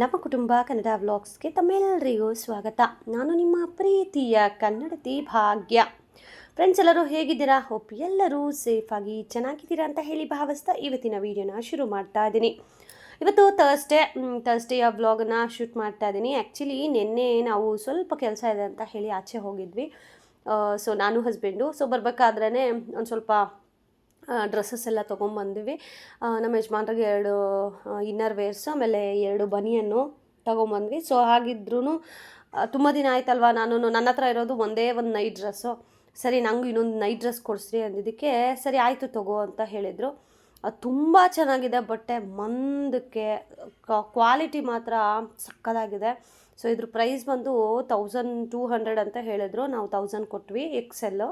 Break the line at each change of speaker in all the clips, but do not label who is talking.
ನಮ್ಮ ಕುಟುಂಬ ಕನ್ನಡ ವ್ಲಾಗ್ಸ್ಗೆ ತಮ್ಮೆಲ್ಲರಿಗೂ ಸ್ವಾಗತ. ನಾನು ನಿಮ್ಮ ಪ್ರೀತಿಯ ಕನ್ನಡತಿ ಭಾಗ್ಯ. ಫ್ರೆಂಡ್ಸ್, ಎಲ್ಲರೂ ಹೇಗಿದ್ದೀರಾ? ಹೋಪ್ ಎಲ್ಲರೂ ಸೇಫಾಗಿ ಚೆನ್ನಾಗಿದ್ದೀರಾ ಅಂತ ಹೇಳಿ ಭಾವಿಸ್ತಾ ಇವತ್ತಿನ ವೀಡಿಯೋನ ಶುರು ಮಾಡ್ತಾ ಇದ್ದೀನಿ. ಇವತ್ತು ಥರ್ಸ್ಡೇಯ ವ್ಲಾಗನ್ನು ಶೂಟ್ ಮಾಡ್ತಾ ಇದ್ದೀನಿ. ಆ್ಯಕ್ಚುಲಿ ನಿನ್ನೆ ನಾವು ಸ್ವಲ್ಪ ಕೆಲಸ ಇದೆ ಅಂತ ಹೇಳಿ ಆಚೆ ಹೋಗಿದ್ವಿ. ಸೊ ನಾನು ಹಸ್ಬೆಂಡು ಬರಬೇಕಾದ್ರೇ ಒಂದು ಸ್ವಲ್ಪ ಡ್ರೆಸ್ಸಸ್ ಎಲ್ಲ ತೊಗೊಂಬಂದ್ವಿ. ನಮ್ಮ ಯಜಮಾನ್ರಿಗೆ 2 ಇನ್ನರ್ ವೇರ್ಸು ಆಮೇಲೆ 2 ಬನಿಯನ್ನು ತೊಗೊಂಬಂದ್ವಿ. ಸೊ ಹಾಗಿದ್ರೂ ತುಂಬ ದಿನ ಆಯ್ತಲ್ವ, ನನ್ನ ಹತ್ರ ಇರೋದು ಒಂದೇ ಒಂದು ನೈಟ್ ಡ್ರೆಸ್ಸು. ಸರಿ, ನನಗೂ ಇನ್ನೊಂದು ನೈಟ್ ಡ್ರೆಸ್ ಕೊಡಿಸ್ರಿ ಅಂದಿದ್ದಕ್ಕೆ ಸರಿ ಆಯಿತು ತಗೋ ಅಂತ ಹೇಳಿದರು. ಅದು ತುಂಬ ಚೆನ್ನಾಗಿದೆ ಬಟ್ಟೆ, ಮಂದಕ್ಕೆ ಕ್ವಾಲಿಟಿ ಮಾತ್ರ ಸಕ್ಕತ್ತಾಗಿದೆ. ಸೊ ಇದ್ರ ಪ್ರೈಸ್ ಬಂದು 1200 ಅಂತ ಹೇಳಿದ್ರು. ನಾವು 1000 ಕೊಟ್ವಿ, ಎಕ್ಸೆಲ್ಲು.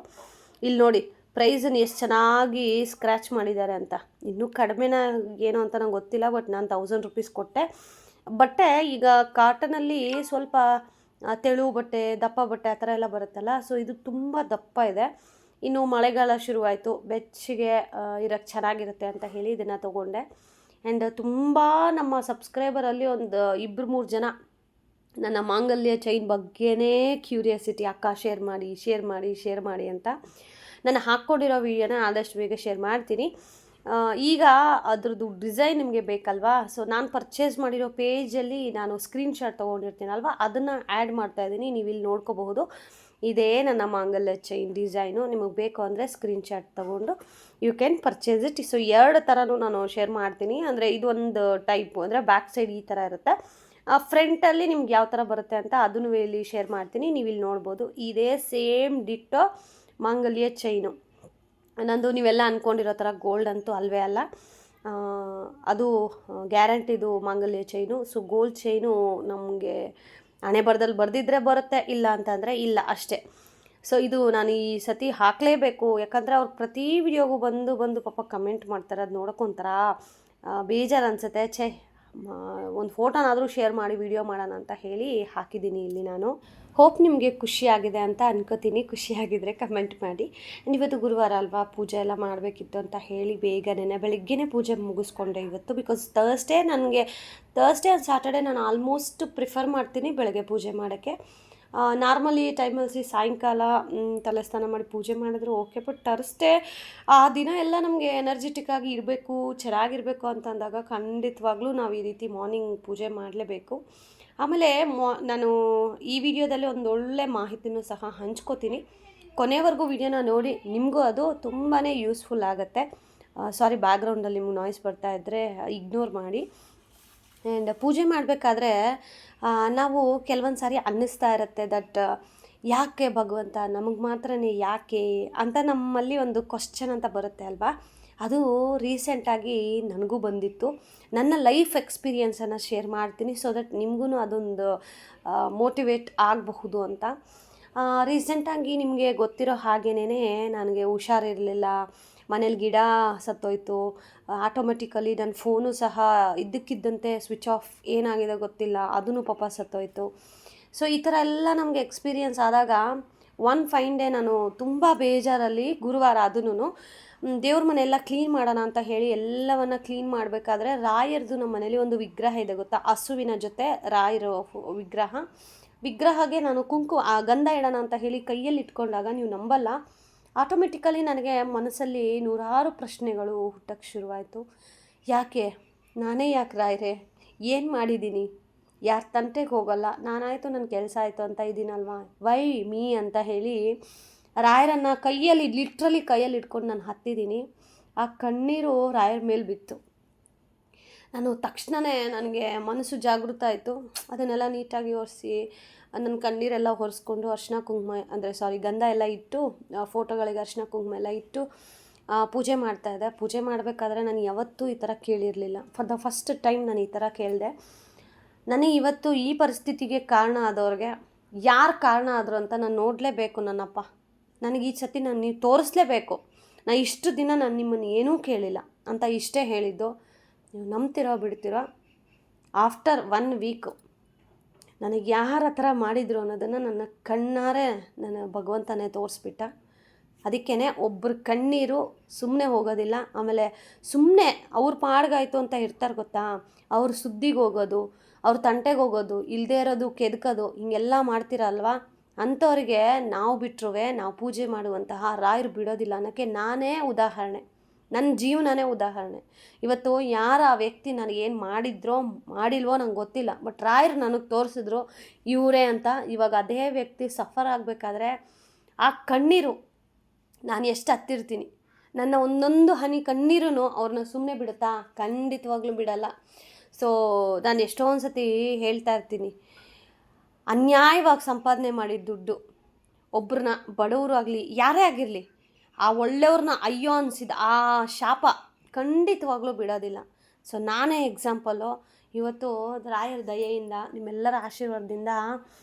ಇಲ್ಲಿ ನೋಡಿ ಪ್ರೈಸನ್ನು ಎಷ್ಟು ಚೆನ್ನಾಗಿ ಸ್ಕ್ರ್ಯಾಚ್ ಮಾಡಿದ್ದಾರೆ ಅಂತ. ಇನ್ನೂ ಕಡಿಮೆನ ಏನು ಅಂತ ನಂಗೆ ಗೊತ್ತಿಲ್ಲ, ಬಟ್ ನಾನು 1000 ರೂಪೀಸ್ ಕೊಟ್ಟೆ. ಬಟ್ಟೆ ಈಗ ಕಾಟನಲ್ಲಿ ಸ್ವಲ್ಪ ತೆಳು ಬಟ್ಟೆ, ದಪ್ಪ ಬಟ್ಟೆ ಆ ಥರ ಎಲ್ಲ ಬರುತ್ತಲ್ಲ, ಸೊ ಇದು ತುಂಬ ದಪ್ಪ ಇದೆ. ಇನ್ನು ಮಳೆಗಾಲ ಶುರುವಾಯಿತು, ಬೆಚ್ಚಗೆ ಇರೋಕ್ಕೆ ಚೆನ್ನಾಗಿರುತ್ತೆ ಅಂತ ಹೇಳಿ ಇದನ್ನು ತೊಗೊಂಡೆ. ಆ್ಯಂಡ್ ತುಂಬ ನಮ್ಮ ಸಬ್ಸ್ಕ್ರೈಬರಲ್ಲಿ ಒಂದು 2-3 ಜನ ನನ್ನ ಮಾಂಗಲ್ಯ ಚೈನ್ ಬಗ್ಗೆನೇ ಕ್ಯೂರಿಯಾಸಿಟಿ, ಅಕ್ಕ ಶೇರ್ ಮಾಡಿ ಅಂತ. ನಾನು ಹಾಕ್ಕೊಂಡಿರೋ ವೀಡಿಯೋನ ಆದಷ್ಟು ಬೇಗ ಶೇರ್ ಮಾಡ್ತೀನಿ. ಈಗ ಅದ್ರದ್ದು ಡಿಸೈನ್ ನಿಮಗೆ ಬೇಕಲ್ವಾ? ಸೊ ನಾನು ಪರ್ಚೇಸ್ ಮಾಡಿರೋ ಪೇಜಲ್ಲಿ ನಾನು ಸ್ಕ್ರೀನ್ಶಾಟ್ ತೊಗೊಂಡಿರ್ತೀನಲ್ವ, ಅದನ್ನು ಆ್ಯಡ್ ಮಾಡ್ತಾಯಿದ್ದೀನಿ. ನೀವು ಇಲ್ಲಿ ನೋಡ್ಕೋಬಹುದು. ಇದೇ ನನ್ನ ಮಾಂಗಲ್ಯ ಚೈನ್ ಡಿಸೈನು. ನಿಮಗೆ ಬೇಕು ಅಂದರೆ ಸ್ಕ್ರೀನ್ಶಾಟ್ ತೊಗೊಂಡು you can purchase it. So 2 ಥರನೂ ನಾನು ಶೇರ್ ಮಾಡ್ತೀನಿ. ಅಂದರೆ ಇದು ಒಂದು ಟೈಪು, ಅಂದರೆ ಬ್ಯಾಕ್ ಸೈಡ್ ಈ ಥರ ಇರುತ್ತೆ. ಫ್ರಂಟಲ್ಲಿ ನಿಮ್ಗೆ ಯಾವ ಥರ ಬರುತ್ತೆ ಅಂತ ಅದನ್ನು ಇಲ್ಲಿ ಶೇರ್ ಮಾಡ್ತೀನಿ. ನೀವು ಇಲ್ಲಿ ನೋಡ್ಬೋದು. ಇದೇ ಸೇಮ್ ಡಿಟ್ಟೋ ಮಾಂಗಲ್ಯ ಚೈನು. ನಂದು ನೀವೆಲ್ಲ ಅಂದ್ಕೊಂಡಿರೋ ಥರ ಗೋಲ್ಡ್ ಅಂತೂ ಅಲ್ವೇ ಅಲ್ಲ, ಅದು ಗ್ಯಾರಂಟಿದು ಮಾಂಗಲ್ಯ ಚೈನು. ಸೊ ಗೋಲ್ಡ್ ಚೈನು ನಮಗೆ ಹಣೆ ಬರದಲ್ಲಿ ಬರೆದಿದ್ರೆ ಬರುತ್ತೆ, ಇಲ್ಲ ಅಂತಂದರೆ ಇಲ್ಲ ಅಷ್ಟೇ. ಸೊ ಇದು ನಾನು ಈ ಸತಿ ಹಾಕಲೇಬೇಕು, ಯಾಕಂದರೆ ಅವ್ರು ಪ್ರತಿ ವಿಡಿಯೋಗೂ ಬಂದು ಪಾಪ ಕಮೆಂಟ್ ಮಾಡ್ತಾರೆ. ಅದು ನೋಡೋಕ್ಕೊಂಥರ ಬೇಜಾರು ಅನಿಸುತ್ತೆ. ಒಂದು ಫೋಟೋನಾದರೂ ಶೇರ್ ಮಾಡಿ ವಿಡಿಯೋ ಮಾಡೋಣ ಅಂತ ಹೇಳಿ ಹಾಕಿದ್ದೀನಿ ಇಲ್ಲಿ ನಾನು. ಹೋಪ್ ನಿಮಗೆ ಖುಷಿಯಾಗಿದೆ ಅಂತ ಅನ್ಕೋತೀನಿ. ಖುಷಿಯಾಗಿದ್ದರೆ ಕಮೆಂಟ್ ಮಾಡಿ. ಆ್ಯಂಡ್ ಇವತ್ತು ಗುರುವಾರ ಅಲ್ವಾ, ಪೂಜೆ ಎಲ್ಲ ಮಾಡಬೇಕಿತ್ತು ಅಂತ ಹೇಳಿ ಬೇಗನೆ ಬೆಳಗ್ಗೆನೇ ಪೂಜೆ ಮುಗಿಸ್ಕೊಂಡೆ ಇವತ್ತು. ಬಿಕಾಸ್ ಥರ್ಸ್ಡೇ ಆ್ಯಂಡ್ ಸ್ಯಾಟರ್ಡೇ ನಾನು ಆಲ್ಮೋಸ್ಟ್ ಪ್ರಿಫರ್ ಮಾಡ್ತೀನಿ ಬೆಳಗ್ಗೆ ಪೂಜೆ ಮಾಡೋಕ್ಕೆ. ನಾರ್ಮಲಿ ಟೈಮಲ್ಲಿ ಸಾಯಂಕಾಲ ತಲೆ ಸ್ನಾನ ಮಾಡಿ ಪೂಜೆ ಮಾಡಿದ್ರು ಓಕೆ, ಬಟ್ ಥರ್ಸ್ಡೇ ಆ ದಿನ ಎಲ್ಲ ನಮಗೆ ಎನರ್ಜೆಟಿಕ್ಕಾಗಿ ಇರಬೇಕು, ಚೆನ್ನಾಗಿರಬೇಕು ಅಂತಂದಾಗ ಖಂಡಿತವಾಗ್ಲೂ ನಾವು ಈ ರೀತಿ ಮಾರ್ನಿಂಗ್ ಪೂಜೆ ಮಾಡಲೇಬೇಕು. ಆಮೇಲೆ ನಾನು ಈ ವಿಡಿಯೋದಲ್ಲಿ ಒಂದು ಒಳ್ಳೆ ಮಾಹಿತಿನೂ ಸಹ ಹಂಚ್ಕೋತೀನಿ. ಕೊನೆವರೆಗೂ ವಿಡಿಯೋನ ನೋಡಿ, ನಿಮಗೂ ಅದು ತುಂಬಾ ಯೂಸ್ಫುಲ್ ಆಗುತ್ತೆ. ಸಾರಿ, ಬ್ಯಾಕ್ಗ್ರೌಂಡಲ್ಲಿ ನಿಮ್ಗೆ ನಾಯ್ಸ್ ಬರ್ತಾ ಇದ್ದರೆ ಇಗ್ನೋರ್ ಮಾಡಿ. ಆ್ಯಂಡ್ ಪೂಜೆ ಮಾಡಬೇಕಾದ್ರೆ ನಾವು ಕೆಲವೊಂದು ಸಾರಿ ಅನ್ನಿಸ್ತಾ ಇರುತ್ತೆ ದಟ್ ಯಾಕೆ ಭಗವಂತ ನಮಗೆ ಮಾತ್ರನೇ ಯಾಕೆ ಅಂತ ನಮ್ಮಲ್ಲಿ ಒಂದು ಕ್ವಶ್ಚನ್ ಅಂತ ಬರುತ್ತೆ ಅಲ್ವಾ. ಅದು ರೀಸೆಂಟಾಗಿ ನನಗೂ ಬಂದಿತ್ತು. ನನ್ನ ಲೈಫ್ ಎಕ್ಸ್ಪೀರಿಯನ್ಸನ್ನು ಶೇರ್ ಮಾಡ್ತೀನಿ, ಸೊ ದಟ್ ನಿಮಗೂ ಅದೊಂದು ಮೋಟಿವೇಟ್ ಆಗಬಹುದು ಅಂತ. ರೀಸೆಂಟಾಗಿ ನಿಮಗೆ ಗೊತ್ತಿರೋ ಹಾಗೇನೇ ನನಗೆ ಹುಷಾರಿರಲಿಲ್ಲ. ಮನೇಲಿ ಗಿಡ ಸತ್ತೋಯ್ತು. ಆಟೋಮೆಟಿಕಲಿ ನನ್ನ ಫೋನು ಸಹ ಇದ್ದಕ್ಕಿದ್ದಂತೆ ಸ್ವಿಚ್ ಆಫ್, ಏನಾಗಿದೆ ಗೊತ್ತಿಲ್ಲ, ಅದೂ ಪಾಪ ಸತ್ತೋಯ್ತು. ಸೊ ಈ ಥರ ಎಲ್ಲ ನಮಗೆ ಎಕ್ಸ್ಪೀರಿಯನ್ಸ್ ಆದಾಗ ಒನ್ ಫೈನ್ ಡೇ ನಾನು ತುಂಬ ಬೇಜಾರಲ್ಲಿ, ಗುರುವಾರ ಅದೂ ದೇವ್ರ ಮನೆಯೆಲ್ಲ ಕ್ಲೀನ್ ಮಾಡೋಣ ಅಂತ ಹೇಳಿ ಎಲ್ಲವನ್ನು ಕ್ಲೀನ್ ಮಾಡಬೇಕಾದ್ರೆ ರಾಯರದು ನಮ್ಮ ಮನೇಲಿ ಒಂದು ವಿಗ್ರಹ ಇದೆ ಗೊತ್ತಾ, ಹಸುವಿನ ಜೊತೆ ರಾಯರ ವಿಗ್ರಹಗೆ ನಾನು ಗಂಧ ಇಡೋಣ ಅಂತ ಹೇಳಿ ಕೈಯಲ್ಲಿ ಇಟ್ಕೊಂಡಾಗ ನೀವು ನಂಬಲ್ಲ, ಆಟೋಮೆಟಿಕಲಿ ನನಗೆ ಮನಸ್ಸಲ್ಲಿ 100 ಪ್ರಶ್ನೆಗಳು ಹುಟ್ಟಕ್ಕೆ ಶುರುವಾಯಿತು. ನಾನೇ ಯಾಕೆ ರಾಯರೇ, ಏನು ಮಾಡಿದ್ದೀನಿ, ಯಾರ ತಂಟೆಗೆ ಹೋಗಲ್ಲ, ನಾನಾಯಿತು ನನ್ನ ಕೆಲಸ ಆಯಿತು ಅಂತ ಇದ್ದೀನಲ್ವಾ, ವೈ ಮೀ ಅಂತ ಹೇಳಿ ರಾಯರನ್ನು ಲಿಟ್ರಲಿ ಕೈಯಲ್ಲಿ ಇಟ್ಕೊಂಡು ನಾನು ಹತ್ತಿದ್ದೀನಿ. ಆ ಕಣ್ಣೀರು ರಾಯರ ಮೇಲೆ ಬಿತ್ತು. ನಾನು ತಕ್ಷಣವೇ ನನಗೆ ಮನಸ್ಸು ಜಾಗೃತ ಆಯಿತು. ಅದನ್ನೆಲ್ಲ ನೀಟಾಗಿ ಒರೆಸಿ ನನ್ನ ಕಣ್ಣೀರೆಲ್ಲ ಒರೆಸ್ಕೊಂಡು ಗಂಧ ಎಲ್ಲ ಇಟ್ಟು, ಫೋಟೋಗಳಿಗೆ ಅರಿಶಿನ ಕುಂಕುಮ ಎಲ್ಲ ಇಟ್ಟು ಪೂಜೆ ಮಾಡ್ತಾಯಿದ್ದೆ. ಪೂಜೆ ಮಾಡಬೇಕಾದ್ರೆ ನಾನು ಯಾವತ್ತೂ ಈ ಥರ ಕೇಳಿರಲಿಲ್ಲ. ಫಾರ್ ದ ಫಸ್ಟ್ ಟೈಮ್ ನಾನು ಈ ಥರ ಕೇಳಿದೆ. ನನಗೆ ಇವತ್ತು ಈ ಪರಿಸ್ಥಿತಿಗೆ ಕಾರಣ ಆದವ್ರಿಗೆ ಯಾರು ಕಾರಣ ಆದರು ಅಂತ ನಾನು ನೋಡಲೇಬೇಕು. ನನ್ನಪ್ಪ ನನಗೆ ಈ ಸತಿ ನೀವು ತೋರಿಸ್ಲೇಬೇಕು. ಇಷ್ಟು ದಿನ ನಾನು ನಿಮ್ಮನ್ನು ಏನೂ ಕೇಳಿಲ್ಲ ಅಂತ ಇಷ್ಟೇ ಹೇಳಿದ್ದು. ನೀವು ನಂಬ್ತಿರೋ ಬಿಡ್ತಿರೋ, ಆಫ್ಟರ್ 1 ವೀಕು ನನಗೆ ಯಾರ ಥರ ಮಾಡಿದ್ರು ಅನ್ನೋದನ್ನು ನನ್ನ ಕಣ್ಣಾರೆ ನನ್ನ ಭಗವಂತನೇ ತೋರಿಸ್ಬಿಟ್ಟ. ಅದಕ್ಕೇ ಒಬ್ಬರ ಕಣ್ಣೀರು ಸುಮ್ಮನೆ ಹೋಗೋದಿಲ್ಲ. ಆಮೇಲೆ ಸುಮ್ಮನೆ ಅವ್ರ ಪಾಡ್ಗಾಯ್ತು ಅಂತ ಇರ್ತಾರೆ ಗೊತ್ತಾ, ಅವ್ರ ಸುದ್ದಿಗೆ ಹೋಗೋದು, ಅವ್ರ ತಂಟೆಗೆ ಹೋಗೋದು, ಇಲ್ಲದೇ ಇರೋದು ಕೆದಕೋದು, ಹಿಂಗೆಲ್ಲ ಮಾಡ್ತೀರಲ್ವಾ, ಅಂಥವ್ರಿಗೆ ನಾವು ಬಿಟ್ಟರು ನಾವು ಪೂಜೆ ಮಾಡುವಂತಹ ರಾಯರು ಬಿಡೋದಿಲ್ಲ ಅನ್ನೋಕ್ಕೆ ನಾನೇ ಉದಾಹರಣೆ, ನನ್ನ ಜೀವನನೇ ಉದಾಹರಣೆ. ಇವತ್ತು ಯಾರು ಆ ವ್ಯಕ್ತಿ ನನಗೇನು ಮಾಡಿದ್ರೋ ಮಾಡಿಲ್ವೋ ನಂಗೆ ಗೊತ್ತಿಲ್ಲ, ಬಟ್ ರಾಯರು ನನಗೆ ತೋರಿಸಿದ್ರು ಇವರೇ ಅಂತ. ಇವಾಗ ಅದೇ ವ್ಯಕ್ತಿ ಸಫರ್ ಆಗಬೇಕಾದ್ರೆ ಆ ಕಣ್ಣೀರು ನಾನು ಎಷ್ಟು ಹತ್ತಿರ್ತೀನಿ, ನನ್ನ ಒಂದೊಂದು ಹನಿ ಕಣ್ಣೀರೂ ಅವ್ರನ್ನ ಸುಮ್ಮನೆ ಬಿಡುತ್ತಾ? ಖಂಡಿತವಾಗ್ಲೂ ಬಿಡಲ್ಲ. ಸೊ ನಾನು ಎಷ್ಟೊಂದು ಸತಿ ಹೇಳ್ತಾ ಇರ್ತೀನಿ, ಅನ್ಯಾಯವಾಗಿ ಸಂಪಾದನೆ ಮಾಡಿದ ದುಡ್ಡು ಒಬ್ಬರನ್ನ, ಬಡವರು ಆಗಲಿ ಯಾರೇ ಆಗಿರಲಿ, ಆ ಒಳ್ಳೆಯವ್ರನ್ನ ಅಯ್ಯೋ ಅನಿಸಿದ ಆ ಶಾಪ ಖಂಡಿತವಾಗ್ಲೂ ಬಿಡೋದಿಲ್ಲ. ಸೊ ನಾನೇ ಎಕ್ಸಾಂಪಲು. ಇವತ್ತು ರಾಯರ ದಯೆಯಿಂದ, ನಿಮ್ಮೆಲ್ಲರ ಆಶೀರ್ವಾದದಿಂದ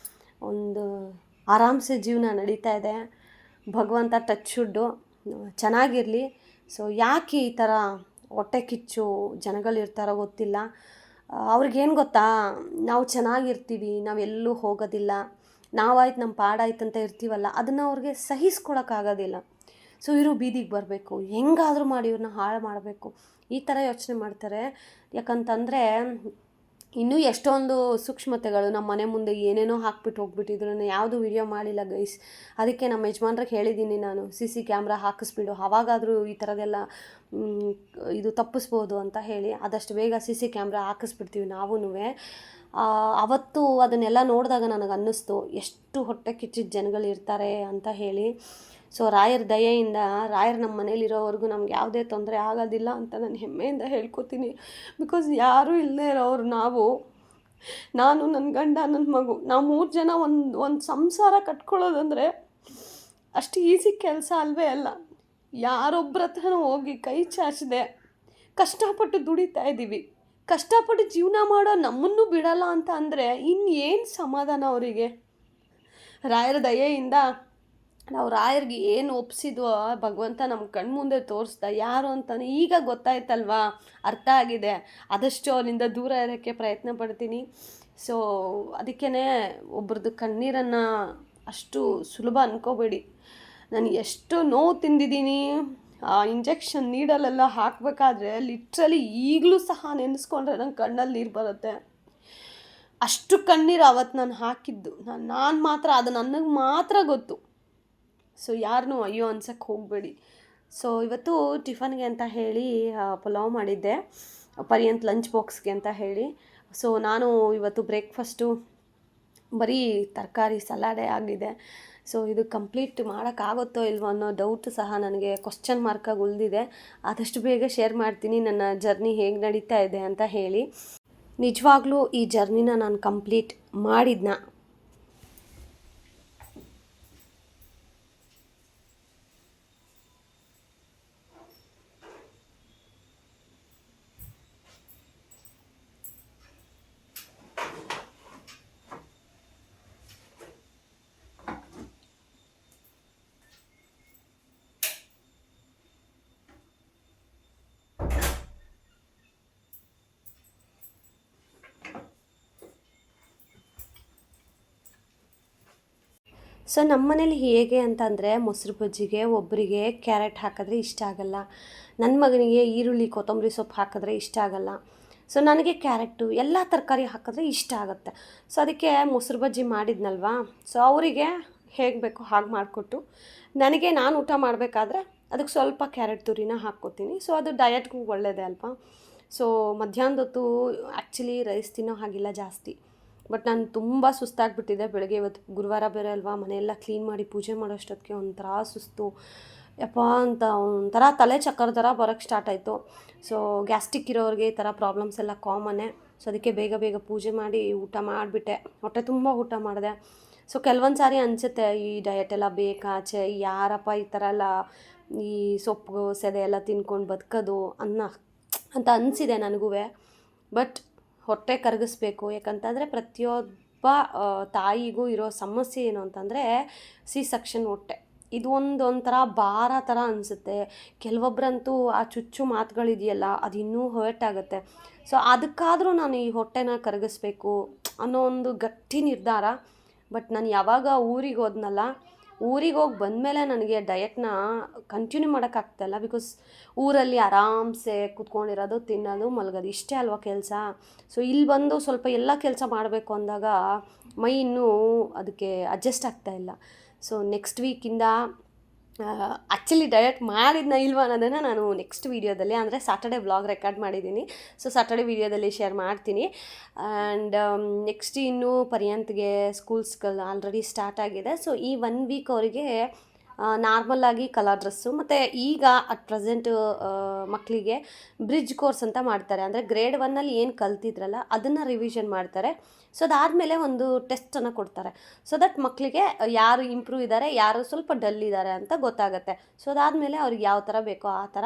ಒಂದು ಆರಾಮ್ಸೆ ಜೀವನ ನಡೀತಾ ಇದೆ. ಭಗವಂತ ಟಚ್ಚುಡ್ಡು ಚೆನ್ನಾಗಿರಲಿ. ಸೊ ಯಾಕೆ ಈ ಥರ ಹೊಟ್ಟೆ ಕಿಚ್ಚು ಜನಗಳಿರ್ತಾರೋ ಗೊತ್ತಿಲ್ಲ. ಅವ್ರಿಗೇನು ಗೊತ್ತಾ, ನಾವು ಚೆನ್ನಾಗಿರ್ತೀವಿ, ನಾವೆಲ್ಲೂ ಹೋಗೋದಿಲ್ಲ, ನಾವಾಯ್ತು ನಮ್ಮ ಪಾಡಾಯ್ತು ಅಂತ ಇರ್ತೀವಲ್ಲ, ಅದನ್ನು ಅವ್ರಿಗೆ ಸಹಿಸ್ಕೊಳಕ್ಕಾಗೋದಿಲ್ಲ. ಸೊ ಇವರು ಬೀದಿಗೆ ಬರಬೇಕು, ಹೆಂಗಾದರೂ ಮಾಡಿ ಇವ್ರನ್ನ ಹಾಳು ಮಾಡಬೇಕು, ಈ ಥರ ಯೋಚನೆ ಮಾಡ್ತಾರೆ. ಯಾಕಂತಂದರೆ ಇನ್ನೂ ಎಷ್ಟೊಂದು ಸೂಕ್ಷ್ಮತೆಗಳು ನಮ್ಮ ಮನೆ ಮುಂದೆ ಏನೇನೋ ಹಾಕ್ಬಿಟ್ಟು ಹೋಗ್ಬಿಟ್ಟಿದ್ರು. ಯಾವುದು ವಿಡಿಯೋ ಮಾಡಿಲ್ಲ ಗೈಸ್. ಅದಕ್ಕೆ ನಮ್ಮ ಯಜಮಾನ್ರಿಗೆ ಹೇಳಿದ್ದೀನಿ ನಾನು, CC ಕ್ಯಾಮ್ರಾ ಹಾಕಿಸ್ಬಿಡು, ಆವಾಗಾದರೂ ಈ ಥರದೆಲ್ಲ ಇದು ತಪ್ಪಿಸ್ಬೋದು ಅಂತ ಹೇಳಿ. ಆದಷ್ಟು ಬೇಗ CC ಕ್ಯಾಮ್ರಾ ಹಾಕಿಸ್ಬಿಡ್ತೀವಿ ನಾವೂ. ಅವತ್ತು ಅದನ್ನೆಲ್ಲ ನೋಡಿದಾಗ ನನಗೆ ಅನ್ನಿಸ್ತು ಎಷ್ಟು ಹೊಟ್ಟೆ ಕಿಚ್ಚಿದ ಜನಗಳಿರ್ತಾರೆ ಅಂತ ಹೇಳಿ. ಸೊ ರಾಯರ ದಯೆಯಿಂದ, ರಾಯರು ನಮ್ಮ ಮನೇಲಿರೋವರೆಗೂ ನಮ್ಗೆ ಯಾವುದೇ ತೊಂದರೆ ಆಗೋದಿಲ್ಲ ಅಂತ ನಾನು ಹೆಮ್ಮೆಯಿಂದ ಹೇಳ್ಕೊತೀನಿ. ಬಿಕಾಸ್ ಯಾರೂ ಇಲ್ಲದೇ ಇರೋರು ನಾನು, ನನ್ನ ಗಂಡ, ನನ್ನ ಮಗು, ನಾವು 3 ಜನ ಒಂದು ಸಂಸಾರ ಕಟ್ಕೊಳ್ಳೋದಂದರೆ ಅಷ್ಟು ಈಸಿ ಕೆಲಸ ಅಲ್ವೇ ಅಲ್ಲ. ಯಾರೊಬ್ಬರ ಹತ್ರನೂ ಹೋಗಿ ಕೈ ಚಾಚದೆ ಕಷ್ಟಪಟ್ಟು ದುಡಿತಾ ಇದ್ದೀವಿ. ಕಷ್ಟಪಟ್ಟು ಜೀವನ ಮಾಡೋ ನಮ್ಮನ್ನು ಬಿಡಲ್ಲ ಅಂತ ಅಂದರೆ ಇನ್ನೇನು ಸಮಾಧಾನ ಅವರಿಗೆ. ರಾಯರ ದಯೆಯಿಂದ ನಾವು ರಾಯರಿಗೆ ಏನು ಒಪ್ಪಿಸಿದ್ವೋ ಭಗವಂತ ನಮ್ಮ ಕಣ್ಮುಂದೆ ತೋರಿಸ್ದ ಯಾರು ಅಂತಾನೆ ಈಗ ಗೊತ್ತಾಯ್ತಲ್ವಾ, ಅರ್ಥ ಆಗಿದೆ. ಆದಷ್ಟು ಅವರಿಂದ ದೂರ ಇರೋಕ್ಕೆ ಪ್ರಯತ್ನ ಪಡ್ತೀನಿ. ಸೊ ಅದಕ್ಕೇ ಒಬ್ರದ್ದು ಕಣ್ಣೀರನ್ನು ಅಷ್ಟು ಸುಲಭ ಅಂದ್ಕೋಬೇಡಿ. ನಾನು ಎಷ್ಟು ನೋವು ತಿಂದಿದ್ದೀನಿ. ಆ ಇಂಜೆಕ್ಷನ್ ನೀಡಲೆಲ್ಲ ಹಾಕಬೇಕಾದ್ರೆ ಲಿಟ್ರಲಿ ಈಗಲೂ ಸಹ ನೆನೆಸ್ಕೊಂಡ್ರೆ ನಂಗೆ ಕಣ್ಣಲ್ಲಿ ನೀರು ಬರುತ್ತೆ. ಅಷ್ಟು ಕಣ್ಣೀರು ಅವತ್ತು ನಾನು ಹಾಕಿದ್ದು. ನಾನು ಮಾತ್ರ, ಅದು ನನಗೆ ಮಾತ್ರ ಗೊತ್ತು. ಸೊ ಯಾರನ್ನೂ ಅಯ್ಯೋ ಅನ್ಸಕ್ಕೆ ಹೋಗಬೇಡಿ. ಸೊ ಇವತ್ತು ಟಿಫನ್ಗೆ ಅಂತ ಹೇಳಿ ಪಲಾವ್ ಮಾಡಿದ್ದೆ, ಪರ್ಯಂತ್ ಲಂಚ್ ಬಾಕ್ಸ್ಗೆ ಅಂತ ಹೇಳಿ. ಸೊ ನಾನು ಇವತ್ತು ಬ್ರೇಕ್ಫಾಸ್ಟು ಬರೀ ತರಕಾರಿ ಸಲಾಡೇ ಆಗಿದೆ. ಸೊ ಇದು ಕಂಪ್ಲೀಟ್ ಮಾಡೋಕ್ಕಾಗುತ್ತೋ ಇಲ್ವೋ ಅನ್ನೋ ಡೌಟ್ ಸಹ ನನಗೆ ಕ್ವಶ್ಚನ್ ಮಾರ್ಕಾಗಿ ಉಳಿದಿದೆ. ಆದಷ್ಟು ಬೇಗ ಶೇರ್ ಮಾಡ್ತೀನಿ ನನ್ನ ಜರ್ನಿ ಹೇಗೆ ನಡೀತಾ ಇದೆ ಅಂತ ಹೇಳಿ. ನಿಜವಾಗ್ಲೂ ಈ ಜರ್ನಿನ ನಾನು ಕಂಪ್ಲೀಟ್ ಮಾಡಿದ್ನ. ಸೊ ನಮ್ಮ ಮನೇಲಿ ಹೇಗೆ ಅಂತಂದರೆ, ಮೊಸರು ಬಜ್ಜಿಗೆ ಒಬ್ಬರಿಗೆ ಕ್ಯಾರೆಟ್ ಹಾಕಿದ್ರೆ ಇಷ್ಟ ಆಗಲ್ಲ, ನನ್ನ ಮಗನಿಗೆ ಈರುಳ್ಳಿ ಕೊತ್ತಂಬರಿ ಸೊಪ್ಪು ಹಾಕಿದ್ರೆ ಇಷ್ಟ ಆಗಲ್ಲ. ಸೊ ನನಗೆ ಕ್ಯಾರೆಟು ಎಲ್ಲ ತರಕಾರಿ ಹಾಕಿದ್ರೆ ಇಷ್ಟ ಆಗುತ್ತೆ. ಸೊ ಅದಕ್ಕೆ ಮೊಸರು ಬಜ್ಜಿ ಮಾಡಿದ್ನಲ್ವಾ, ಸೊ ಅವರಿಗೆ ಹೇಗೆ ಬೇಕೋ ಹಾಗೆ ಮಾಡಿಕೊಟ್ಟು, ನನಗೆ ನಾನು ಊಟ ಮಾಡಬೇಕಾದ್ರೆ ಅದಕ್ಕೆ ಸ್ವಲ್ಪ ಕ್ಯಾರೆಟ್ ತುರಿನ ಹಾಕ್ಕೋತೀನಿ. ಸೊ ಅದು ಡಯಟ್ಗೂ ಒಳ್ಳೆಯದೇ ಅಲ್ವಾ. ಸೊ ಮಧ್ಯಾಹ್ನದ ಹೊತ್ತು ಆ್ಯಕ್ಚುಲಿ ರೈಸ್ ತಿನ್ನೋ ಹಾಗಿಲ್ಲ ಜಾಸ್ತಿ, ಬಟ್ ನಾನು ತುಂಬ ಸುಸ್ತಾಗಿಬಿಟ್ಟಿದೆ. ಬೆಳಗ್ಗೆ ಇವತ್ತು ಗುರುವಾರ ಬೇರೆ ಅಲ್ವಾ, ಮನೆಯೆಲ್ಲ ಕ್ಲೀನ್ ಮಾಡಿ ಪೂಜೆ ಮಾಡೋಷ್ಟೊತ್ತಿಗೆ ಒಂಥರ ಸುಸ್ತು ಯಪ್ಪ ಅಂತ ಒಂಥರ ತಲೆ ಚಕ್ಕರ್ ಥರ ಬರೋಕ್ಕೆ ಸ್ಟಾರ್ಟ್ ಆಯಿತು. ಸೊ ಗ್ಯಾಸ್ಟ್ರಿಕ್ ಇರೋರಿಗೆ ಈ ಥರ ಪ್ರಾಬ್ಲಮ್ಸ್ ಎಲ್ಲ ಕಾಮನ್ನೇ. ಸೊ ಅದಕ್ಕೆ ಬೇಗ ಬೇಗ ಪೂಜೆ ಮಾಡಿ ಊಟ ಮಾಡಿಬಿಟ್ಟೆ, ಹೊಟ್ಟೆ ತುಂಬ ಊಟ ಮಾಡಿದೆ. ಸೊ ಕೆಲವೊಂದು ಸಾರಿ ಅನಿಸುತ್ತೆ, ಈ ಡಯಟ್ ಎಲ್ಲ ಬೇಕಾಚೆ ಯಾರಪ್ಪ ಈ ಥರ ಎಲ್ಲ ಈ ಸೊಪ್ಪು ಸೆದೆ ಎಲ್ಲ ತಿನ್ಕೊಂಡು ಬದುಕೋದು ಅಂತ ಅನಿಸಿದೆ ನನಗೂ. ಬಟ್ ಹೊಟ್ಟೆ ಕರಗಿಸ್ಬೇಕು. ಯಾಕಂತಂದರೆ ಪ್ರತಿಯೊಬ್ಬ ತಾಯಿಗೂ ಇರೋ ಸಮಸ್ಯೆ ಏನು ಅಂತಂದರೆ ಸೆಕ್ಷನ್ ಹೊಟ್ಟೆ. ಇದು ಒಂಥರ ಭಾರ ಥರ ಅನಿಸುತ್ತೆ. ಕೆಲವೊಬ್ಬರಂತೂ ಆ ಚುಚ್ಚು ಮಾತುಗಳಿದೆಯಲ್ಲ, ಅದು ಇನ್ನೂ ಹರ್ಟ್ ಆಗುತ್ತೆ. ಸೊ ಅದಕ್ಕಾದರೂ ನಾನು ಈ ಹೊಟ್ಟೆನ ಕರಗಿಸ್ಬೇಕು ಅನ್ನೋ ಒಂದು ಗಟ್ಟಿ ನಿರ್ಧಾರ. ಬಟ್ ನಾನು ಯಾವಾಗ ಊರಿಗೆ ಹೋದ್ನಲ್ಲ, ಊರಿಗೆ ಹೋಗಿ ಬಂದಮೇಲೆ ನನಗೆ ಡಯಟ್ನ ಕಂಟಿನ್ಯೂ ಮಾಡೋಕ್ಕಾಗ್ತಾಯಿಲ್ಲ. ಬಿಕಾಸ್ ಊರಲ್ಲಿ ಆರಾಮ್ಸೆ ಕೂತ್ಕೊಂಡಿರೋದು, ತಿನ್ನೋದು, ಮಲಗೋದು ಇಷ್ಟೇ ಅಲ್ವಾ ಕೆಲಸ. ಸೊ ಇಲ್ಲಿ ಬಂದು ಸ್ವಲ್ಪ ಎಲ್ಲ ಕೆಲಸ ಮಾಡಬೇಕು ಅಂದಾಗ ಮೈ ಇನ್ನೂ ಅದಕ್ಕೆ ಅಡ್ಜಸ್ಟ್ ಆಗ್ತಾಯಿಲ್ಲ. ಸೊ ನೆಕ್ಸ್ಟ್ ವೀಕಿಂದ ಆ್ಯಕ್ಚುಲಿ ಡಯಟ್ ಮಾಡಿದ್ನ ಇಲ್ವಾ ಅನ್ನೋದನ್ನು ನಾನು ನೆಕ್ಸ್ಟ್ ವೀಡಿಯೋದಲ್ಲಿ, ಅಂದರೆ ಸಾಟರ್ಡೆ ವ್ಲಾಗ್ ರೆಕಾರ್ಡ್ ಮಾಡಿದ್ದೀನಿ. ಸೊ ಸಾಟರ್ಡೆ ವೀಡಿಯೋದಲ್ಲಿ ಶೇರ್ ಮಾಡ್ತೀನಿ. ಆ್ಯಂಡ್ ನೆಕ್ಸ್ಟ್ ಇನ್ನೂ ಪರ್ಯಂತ್ಗೆ ಸ್ಕೂಲ್ಸ್ಗಳು ಆಲ್ರೆಡಿ ಸ್ಟಾರ್ಟ್ ಆಗಿದೆ. ಸೊ ಈ 1 ವೀಕ್ ಅವರಿಗೆ ನಾರ್ಮಲ್ಲಾಗಿ ಕಲರ್ ಡ್ರೆಸ್ಸು, ಮತ್ತು ಈಗ ಅಟ್ ಪ್ರೆಸೆಂಟು ಮಕ್ಕಳಿಗೆ ಬ್ರಿಡ್ಜ್ ಕೋರ್ಸ್ ಅಂತ ಮಾಡ್ತಾರೆ. ಅಂದರೆ ಗ್ರೇಡ್ 1ಅಲ್ಲಿ ಏನು ಕಲ್ತಿದ್ರಲ್ಲ ಅದನ್ನು ರಿವಿಷನ್ ಮಾಡ್ತಾರೆ. ಸೊ ಅದಾದಮೇಲೆ ಒಂದು ಟೆಸ್ಟನ್ನು ಕೊಡ್ತಾರೆ. ಸೊ ದಟ್ ಮಕ್ಕಳಿಗೆ ಯಾರು ಇಂಪ್ರೂವ್ ಇದ್ದಾರೆ, ಯಾರು ಸ್ವಲ್ಪ ಡಲ್ ಇದ್ದಾರೆ ಅಂತ ಗೊತ್ತಾಗುತ್ತೆ. ಸೊ ಅದಾದಮೇಲೆ ಅವ್ರಿಗೆ ಯಾವ ಥರ ಬೇಕೋ ಆ ಥರ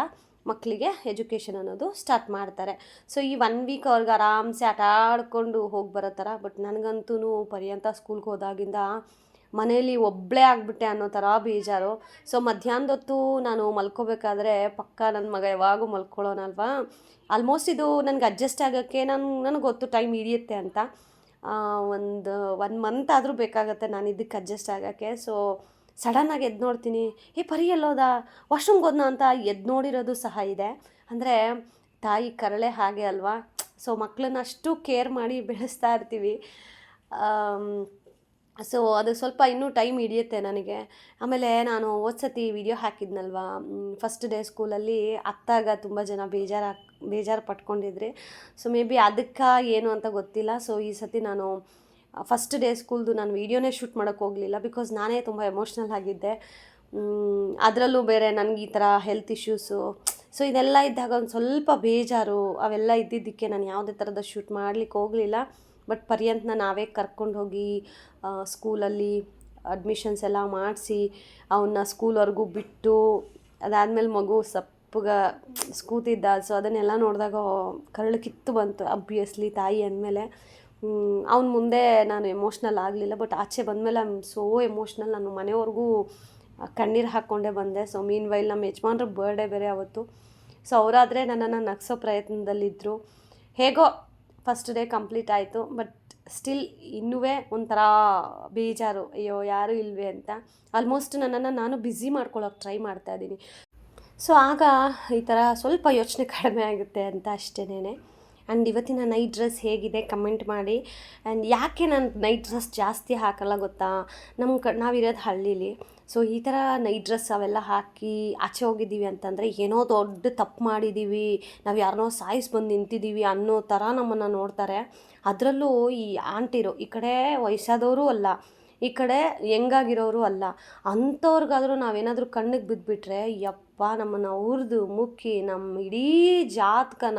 ಮಕ್ಕಳಿಗೆ ಎಜುಕೇಷನ್ ಅನ್ನೋದು ಸ್ಟಾರ್ಟ್ ಮಾಡ್ತಾರೆ. ಸೊ ಈ 1 ವೀಕ್ ಅವ್ರಿಗೆ ಆರಾಮ್ಸೆ ಆಟ ಆಡಿಕೊಂಡು ಹೋಗಿ ಬರೋ ಥರ. ಬಟ್ ನನಗಂತೂ ಪರ್ಯಂತ ಸ್ಕೂಲ್ಗೆ ಹೋದಾಗಿಂದ ಮನೇಲಿ ಒಬ್ಬಳೇ ಆಗಿಬಿಟ್ಟೆ ಅನ್ನೋ ಥರ ಬೇಜಾರು. ಸೊ ಮಧ್ಯಾಹ್ನದ ಹೊತ್ತು ನಾನು ಮಲ್ಕೋಬೇಕಾದ್ರೆ ಪಕ್ಕ ನನ್ನ ಮಗ ಯಾವಾಗೂ ಮಲ್ಕೊಳ್ಳೋನಲ್ವಾ. ಆಲ್ಮೋಸ್ಟ್ ಇದು ನನಗೆ ಅಡ್ಜಸ್ಟ್ ಆಗೋಕ್ಕೆ ನನಗೆ ಗೊತ್ತು ಟೈಮ್ ಹಿಡಿಯುತ್ತೆ ಅಂತ. ಒಂದು 1 ಮಂತ್ ಆದರೂ ಬೇಕಾಗುತ್ತೆ ನಾನು ಇದಕ್ಕೆ ಅಡ್ಜಸ್ಟ್ ಆಗೋಕ್ಕೆ. ಸೊ ಸಡನ್ನಾಗಿ ಎದ್ದು ನೋಡ್ತೀನಿ, ಪರಿ ಎಲ್ಲೋದ, ವಾಶ್ರೂಮ್ಗೆ ಹೋದ್ನ ಅಂತ ಎದ್ದು ನೋಡಿರೋದು ಸಹ ಇದೆ. ಅಂದರೆ ತಾಯಿ ಕರಳೆ ಹಾಗೆ ಅಲ್ವಾ. ಸೊ ಮಕ್ಕಳನ್ನ ಅಷ್ಟು ಕೇರ್ ಮಾಡಿ ಬೆಳೆಸ್ತಾ ಇರ್ತೀವಿ. ಸೊ ಅದು ಸ್ವಲ್ಪ ಇನ್ನೂ ಟೈಮ್ ಹಿಡಿಯುತ್ತೆ ನನಗೆ. ಆಮೇಲೆ ನಾನು ಸತಿ ವಿಡಿಯೋ ಹಾಕಿದ್ನಲ್ವಾ, ಫಸ್ಟ್ ಡೇ ಸ್ಕೂಲಲ್ಲಿ ಅತ್ತಾಗ ತುಂಬ ಜನ ಬೇಜಾರು ಪಟ್ಕೊಂಡಿದ್ರಿ. ಸೊ ಮೇ ಬಿ ಅದಕ್ಕೆ ಏನು ಅಂತ ಗೊತ್ತಿಲ್ಲ. ಸೊ ಈ ಸತಿ ನಾನು ಫಸ್ಟ್ ಡೇ ಸ್ಕೂಲ್ದು ನಾನು ವೀಡಿಯೋನೇ ಶೂಟ್ ಮಾಡೋಕ್ಕೆ ಹೋಗಲಿಲ್ಲ. ಬಿಕಾಸ್ ನಾನೇ ತುಂಬ ಎಮೋಷ್ನಲ್ ಆಗಿದ್ದೆ. ಅದರಲ್ಲೂ ಬೇರೆ ನನಗೆ ಈ ಥರ ಹೆಲ್ತ್ ಇಶ್ಯೂಸು, ಸೊ ಇದೆಲ್ಲ ಇದ್ದಾಗ ಒಂದು ಸ್ವಲ್ಪ ಬೇಜಾರು. ಅವೆಲ್ಲ ಇದ್ದಿದ್ದಕ್ಕೆ ನಾನು ಯಾವುದೇ ಥರದ ಶೂಟ್ ಮಾಡಲಿಕ್ಕೆ ಹೋಗಲಿಲ್ಲ. ಬಟ್ ಪರ್ಯಂತನ ನಾವೇ ಕರ್ಕೊಂಡು ಹೋಗಿ ಸ್ಕೂಲಲ್ಲಿ ಅಡ್ಮಿಷನ್ಸ್ ಎಲ್ಲ ಮಾಡಿಸಿ ಅವನ್ನ ಸ್ಕೂಲ್ವರೆಗೂ ಬಿಟ್ಟು, ಅದಾದಮೇಲೆ ಮಗು ಕೂತಿದ್ದ. ಸೊ ಅದನ್ನೆಲ್ಲ ನೋಡಿದಾಗ ಕರಳು ಕಿತ್ತು ಬಂತು. ಅಬ್ವಿಯಸ್ಲಿ ತಾಯಿ ಅಂದಮೇಲೆ ಅವ್ನ ಮುಂದೆ ನಾನು ಎಮೋಷ್ನಲ್ ಆಗಲಿಲ್ಲ. ಬಟ್ ಆಚೆ ಬಂದಮೇಲೆ ಐ ಆಮ್ ಸೋ ಎಮೋಷ್ನಲ್. ನಾನು ಮನೆಯವ್ರಿಗೂ ಕಣ್ಣೀರು ಹಾಕ್ಕೊಂಡೇ ಬಂದೆ. ಸೊ ಮೀನ್ ವೈಲ್ ನಮ್ಮ ಯಜಮಾನ್ರ ಬರ್ಡೇ ಬೇರೆ ಅವತ್ತು. ಸೊ ಅವರಾದರೆ ನನ್ನನ್ನು ನಗಿಸೋ ಪ್ರಯತ್ನದಲ್ಲಿದ್ದರು. ಹೇಗೋ ಫಸ್ಟ್ ಡೇ ಕಂಪ್ಲೀಟ್ ಆಯಿತು. ಬಟ್ ಸ್ಟಿಲ್ ಇನ್ನೂ ಒಂಥರ ಬೇಜಾರು, ಅಯ್ಯೋ ಯಾರೂ ಇಲ್ವೇ ಅಂತ. ಆಲ್ಮೋಸ್ಟ್ ನನ್ನನ್ನು ನಾನು ಬ್ಯುಸಿ ಮಾಡ್ಕೊಳ್ಳೋಕೆ ಟ್ರೈ ಮಾಡ್ತಾಯಿದ್ದೀನಿ. ಸೊ ಆಗ ಈ ಥರ ಸ್ವಲ್ಪ ಯೋಚನೆ ಕಡಿಮೆ ಆಗುತ್ತೆ ಅಂತ ಅಷ್ಟೇನೆ. ಆ್ಯಂಡ್ ಇವತ್ತಿನ ನೈಟ್ ಡ್ರೆಸ್ ಹೇಗಿದೆ ಕಮೆಂಟ್ ಮಾಡಿ. ಆ್ಯಂಡ್ ಯಾಕೆ ನಾನು ನೈಟ್ ಡ್ರೆಸ್ ಜಾಸ್ತಿ ಹಾಕಲ್ಲ ಗೊತ್ತಾ, ನಾವಿರೋದು ಹಳ್ಳೀಲಿ. ಸೊ ಈ ಥರ ನೈಟ್ ಡ್ರೆಸ್ ಅವೆಲ್ಲ ಹಾಕಿ ಆಚೆ ಹೋಗಿದ್ದೀವಿ ಅಂತಂದರೆ ಏನೋ ದೊಡ್ಡ ತಪ್ಪು ಮಾಡಿದ್ದೀವಿ, ನಾವು ಯಾರನ್ನೋ ಸಾಯಿಸಿ ಬಂದು ನಿಂತಿದ್ದೀವಿ ಅನ್ನೋ ಥರ ನಮ್ಮನ್ನು ನೋಡ್ತಾರೆ. ಅದರಲ್ಲೂ ಈ ಆಂಟಿರು, ಈ ಕಡೆ ವಯಸ್ಸಾದವರು ಅಲ್ಲ, ಈ ಕಡೆ ಹೆಂಗಾಗಿರೋರು ಅಲ್ಲ, ಅಂಥವ್ರಿಗಾದರೂ ನಾವೇನಾದರೂ ಕಣ್ಣಿಗೆ ಬಿದ್ದುಬಿಟ್ರೆ ನಮ್ಮನ್ನು ಅವ್ರದ್ದು ಮುಕ್ಕಿ ನಮ್ಮ ಇಡೀ ಜಾತಕನ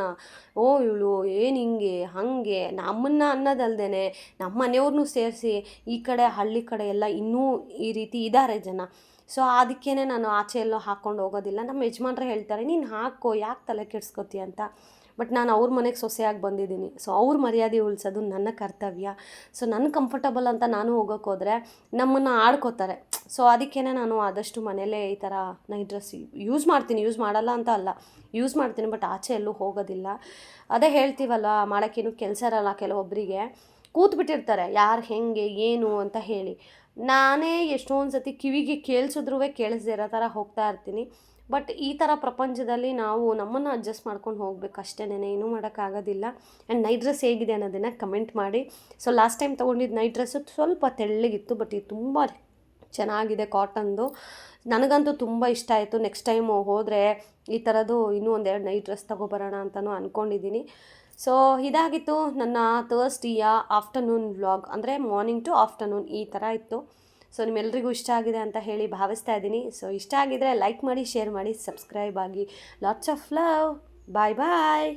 ಇವಳು ಏನು ಹಿಂಗೆ ಹಾಗೆ ನಮ್ಮನ್ನು ಅನ್ನೋದಲ್ದೇ ನಮ್ಮ ಮನೆಯವ್ರನ್ನೂ ಸೇರಿಸಿ ಈ ಕಡೆ ಹಳ್ಳಿ ಕಡೆ ಎಲ್ಲ ಇನ್ನೂ ಈ ರೀತಿ ಇದ್ದಾರೆ ಜನ. ಸೊ ಅದಕ್ಕೇ ನಾನು ಆಚೆ ಎಲ್ಲೋ ಹಾಕ್ಕೊಂಡು ಹೋಗೋದಿಲ್ಲ. ನಮ್ಮ ಯಜಮಾನ್ರೆ ಹೇಳ್ತಾರೆ, ನೀನು ಹಾಕೋ, ಯಾಕೆ ತಲೆ ಕೆಡ್ಸ್ಕೊತೀಯ ಅಂತ. ಬಟ್ ನಾನು ಅವ್ರ ಮನೆಗೆ ಸೊಸೆಯಾಗಿ ಬಂದಿದ್ದೀನಿ. ಸೊ ಅವ್ರ ಮರ್ಯಾದೆ ಉಳಿಸೋದು ನನ್ನ ಕರ್ತವ್ಯ. ಸೊ ನನ್ನ ಕಂಫರ್ಟಬಲ್ ಅಂತ ನಾನು ಹೋಗೋಕ್ಕೆ ಹೋದರೆ ನಮ್ಮನ್ನು ಆಡ್ಕೋತಾರೆ. ಸೊ ಅದಕ್ಕೇ ನಾನು ಆದಷ್ಟು ಮನೇಲೇ ಈ ಥರ ನೈಟ್ ಡ್ರೆಸ್ ಯೂಸ್ ಮಾಡ್ತೀನಿ. ಯೂಸ್ ಮಾಡಲ್ಲ ಅಂತ ಅಲ್ಲ, ಯೂಸ್ ಮಾಡ್ತೀನಿ. ಬಟ್ ಆಚೆ ಎಲ್ಲೂ ಹೋಗೋದಿಲ್ಲ. ಅದೇ ಹೇಳ್ತೀವಲ್ಲ, ಮಾಡೋಕ್ಕೇನು ಕೆಲಸ ಇರಲ್ಲ ಕೆಲವೊಬ್ಬರಿಗೆ. ಕೂತ್ಬಿಟ್ಟಿರ್ತಾರೆ ಯಾರು ಹೆಂಗೆ ಏನು ಅಂತ ಹೇಳಿ. ನಾನೇ ಎಷ್ಟೊಂದು ಸತಿ ಕಿವಿಗೆ ಕೇಳಿಸಿದ್ರೂ ಕೇಳಿಸ್ದೇ ಇರೋ ಥರ ಹೋಗ್ತಾ ಇರ್ತೀನಿ. ಬಟ್ ಈ ಥರ ಪ್ರಪಂಚದಲ್ಲಿ ನಾವು ನಮ್ಮನ್ನು ಅಡ್ಜಸ್ಟ್ ಮಾಡ್ಕೊಂಡು ಹೋಗ್ಬೇಕು ಅಷ್ಟೇನೆ, ಏನೂ ಮಾಡೋಕ್ಕಾಗೋದಿಲ್ಲ. ಆ್ಯಂಡ್ ನೈಟ್ ಡ್ರೆಸ್ ಹೇಗಿದೆ ಅನ್ನೋದನ್ನು ಕಮೆಂಟ್ ಮಾಡಿ. ಸೊ ಲಾಸ್ಟ್ ಟೈಮ್ ತೊಗೊಂಡಿದ್ದು ನೈಟ್ ಡ್ರೆಸ್ಸು ಸ್ವಲ್ಪ ತೆಳ್ಳಗಿತ್ತು. ಬಟ್ ಇದು ತುಂಬ ಚೆನ್ನಾಗಿದೆ, ಕಾಟನ್ದು. ನನಗಂತೂ ತುಂಬ ಇಷ್ಟ ಆಯಿತು. ನೆಕ್ಸ್ಟ್ ಟೈಮು ಹೋದರೆ ಈ ಥರದ್ದು ಇನ್ನೂ 1-2 ನೈಟ್ ಡ್ರೆಸ್ ತೊಗೊಬರೋಣ ಅಂತಲೂ ಅಂದ್ಕೊಂಡಿದ್ದೀನಿ. ಸೊ ಇದಾಗಿತ್ತು ನನ್ನ ಥರ್ಸ್ಡೇಯ ಆಫ್ಟರ್ನೂನ್ ವ್ಲಾಗ್. ಅಂದರೆ ಮಾರ್ನಿಂಗ್ ಟು ಆಫ್ಟರ್ನೂನ್ ಈ ಥರ ಇತ್ತು. ಸೊ ನಿಮ್ಮೆಲ್ಲರಿಗೂ ಇಷ್ಟ ಆಗಿದೆ ಅಂತ ಹೇಳಿ ಭಾವಿಸ್ತಾ ಇದ್ದೀನಿ. ಸೊ ಇಷ್ಟ ಆಗಿದರೆ ಲೈಕ್ ಮಾಡಿ, ಶೇರ್ ಮಾಡಿ, ಸಬ್ಸ್ಕ್ರೈಬ್ ಆಗಿ. Lots of love. Bye bye.